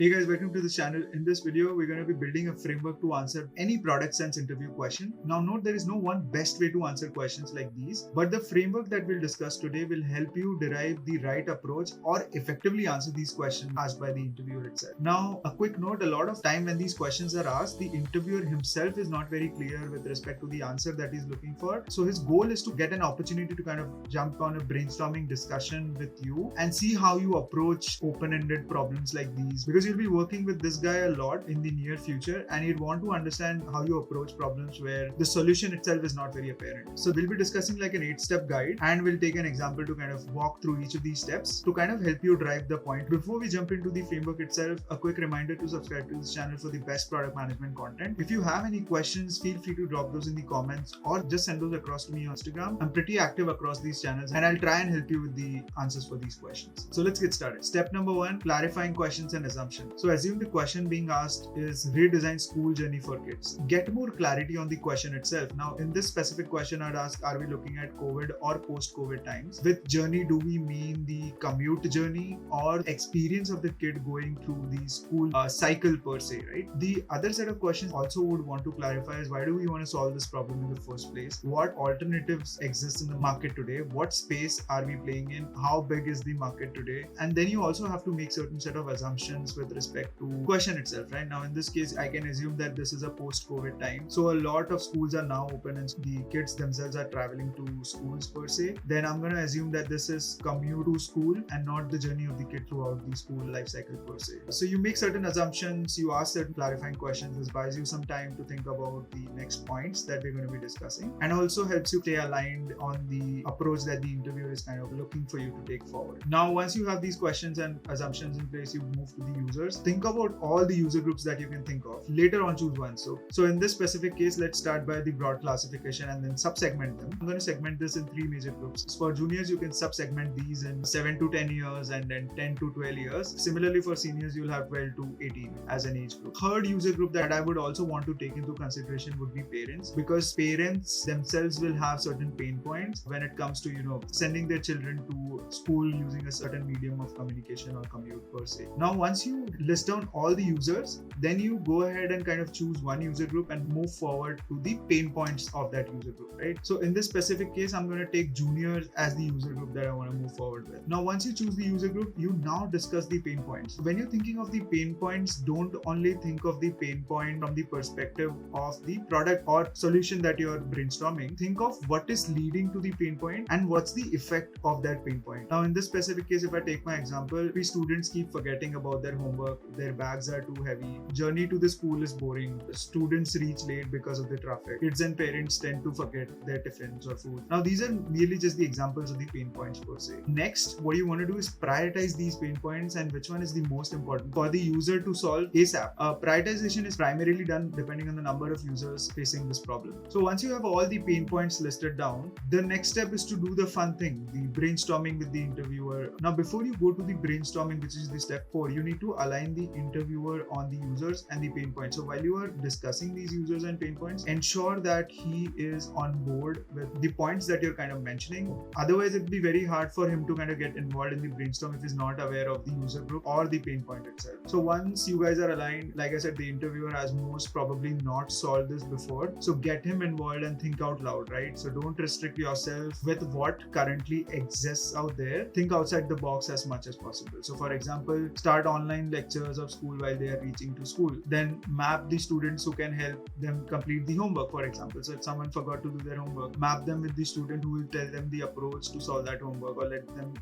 Hey guys, welcome to this channel. In this video, we're going to be building a framework to answer any product sense interview question. Now note there is no one best way to answer questions like these, but the framework that we'll discuss today will help you derive the right approach or effectively answer these questions asked by the interviewer itself. Now, a quick note, a lot of time when these questions are asked, the interviewer himself is not very clear with respect to the answer that he's looking for. So his goal is to get an opportunity to kind of jump on a brainstorming discussion with you and see how you approach open-ended problems like these, because you'll be working with this guy a lot in the near future and you'd want to understand how you approach problems where the solution itself is not very apparent. So we'll be discussing like an 8-step guide, and we'll take an example to kind of walk through each of these steps to kind of help you drive the point. Before we jump into the framework itself, a quick reminder to subscribe to this channel for the best product management content. If you have any questions, feel free to drop those in the comments or just send those across to me on Instagram. I'm pretty active across these channels and I'll try and help you with the answers for these questions. So let's get started. Step number 1, clarifying questions and assumptions. So assume the question being asked is redesign school journey for kids. Get more clarity on the question itself. Now, in this specific question, I'd ask, are we looking at COVID or post-COVID times? With journey, do we mean the commute journey or experience of the kid going through the school cycle per se, right? The other set of questions also would want to clarify is, why do we want to solve this problem in the first place? What alternatives exist in the market today? What space are we playing in? How big is the market today? And then you also have to make certain set of assumptions with respect to question itself, right? Now in this case, I can assume that this is a post-COVID time, so a lot of schools are now open and the kids themselves are traveling to schools per se. Then I'm going to assume that this is commute to school and not the journey of the kid throughout the school life cycle per se. So you make certain assumptions, you ask certain clarifying questions. This buys you some time to think about the next points that we're going to be discussing, and also helps you stay aligned on the approach that the interviewer is kind of looking for you to take forward. Now once you have these questions and assumptions in place, you move to the users. Think about all the user groups that you can think of. Later on, choose one. So in this specific case, let's start by the broad classification and then sub-segment them. I'm going to segment this in 3 major groups. For juniors, you can sub-segment these in 7 to 10 years and then 10 to 12 years. Similarly, for seniors, you'll have 12 to 18 as an age group. Third user group that I would also want to take into consideration would be parents, because parents themselves will have certain pain points when it comes to, sending their children to school using a certain medium of communication or commute per se. Now, once you list down all the users, then you go ahead and kind of choose one user group and move forward to the pain points of that user group, right? So in this specific case, I'm going to take juniors as the user group that I want to move forward with. Now, once you choose the user group, you now discuss the pain points. When you're thinking of the pain points, don't only think of the pain point from the perspective of the product or solution that you're brainstorming. Think of what is leading to the pain point and what's the effect of that pain point. Now, in this specific case, if I take my example, we students keep forgetting about their homework, their bags are too heavy, journey to the school is boring, students reach late because of the traffic, kids and parents tend to forget their tiffins or food. Now these are merely just the examples of the pain points per se. Next, what you want to do is prioritize these pain points and which one is the most important for the user to solve ASAP. Prioritization is primarily done depending on the number of users facing this problem. So once you have all the pain points listed down, the next step is to do the fun thing, the brainstorming with the interviewer. Now before you go to the brainstorming, which is the step 4, you need to align the interviewer on the users and the pain points. So while you are discussing these users and pain points, ensure that he is on board with the points that you're kind of mentioning. Otherwise, it'd be very hard for him to kind of get involved in the brainstorm if he's not aware of the user group or the pain point itself. So once you guys are aligned, like I said, the interviewer has most probably not solved this before. So get him involved and think out loud, right? So don't restrict yourself with what currently exists out there. Think outside the box as much as possible. So for example, start online lectures of school while they are reaching to school. Then map the students who can help them complete the homework, for example. So if someone forgot to do their homework, map them with the student who will tell them the approach to solve that homework, or let them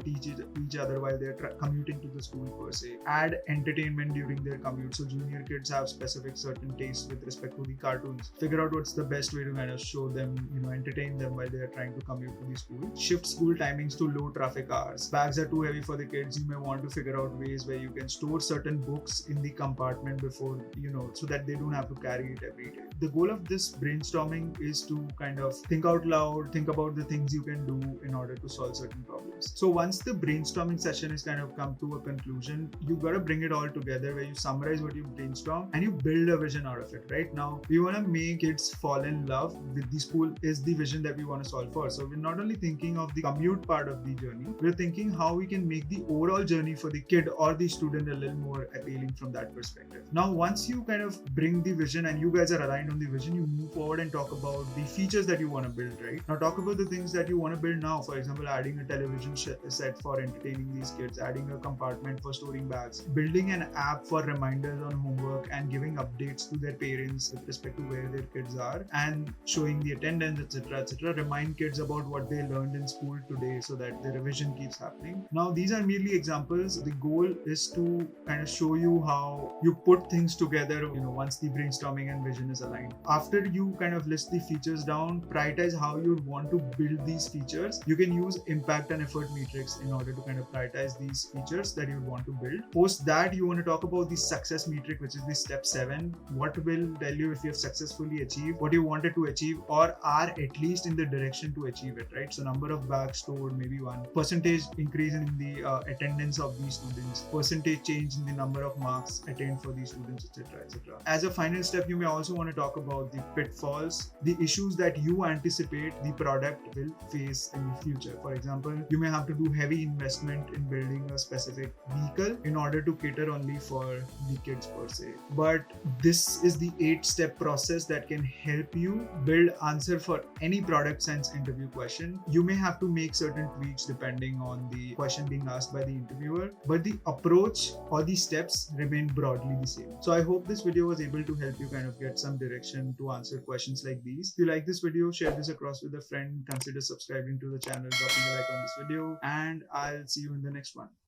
teach each other while they're commuting to the school per se. Add entertainment during their commute. So junior kids have specific certain tastes with respect to the cartoons. Figure out what's the best way to kind of show them, entertain them while they're trying to commute to the school. Shift school timings to low traffic hours. Bags are too heavy for the kids. You may want to figure out ways where you can store certain books in the compartment before, so that they don't have to carry it every day. the goal of this brainstorming is to kind of think out loud, think about the things you can do in order to solve certain problems. So once the brainstorming session is kind of come to a conclusion, you got to bring it all together where you summarize what you brainstorm and you build a vision out of it. Right now, we want to make kids fall in love with the school is the vision that we want to solve for. So we're not only thinking of the commute part of the journey, we're thinking how we can make the overall journey for the kid or the student a little more appealing from that perspective. Now, once you kind of bring the vision and you guys are aligned on the vision, you move forward and talk about the features that you want to build, right? Now, talk about the things that you want to build now. For example, adding a television set for entertaining these kids, adding a compartment for storing bags, building an app for reminders on homework and giving updates to their parents with respect to where their kids are, and showing the attendance, etc. Remind kids about what they learned in school today so that the revision keeps happening. Now, these are merely examples. The goal is to kind of show you how you put things together, once the brainstorming and vision is aligned. After you kind of list the features down, prioritize how you want to build these features. You can use impact and effort matrix in order to kind of prioritize these features that you want to build. Post that, you want to talk about the success metric, which is the step 7. What will tell you if you have successfully achieved what you wanted to achieve or are at least in the direction to achieve it, right? So number of bags stored, maybe 1, percentage increase in the attendance of these students, percentage change in the number of marks attained for these students, etc. As a final step, you may also want to talk about the pitfalls, the issues that you anticipate the product will face in the future. For example, you may have to do heavy investment in building a specific vehicle in order to cater only for the kids per se. But this is the 8-step process that can help you build answer for any product sense interview question. You may have to make certain tweaks depending on the question being asked by the interviewer, but the approach or the steps remain broadly the same. So I hope this video was able to help you kind of get some direction to answer questions like these. If you like this video, share this across with a friend, consider subscribing to the channel, dropping a like on this video, and I'll see you in the next one.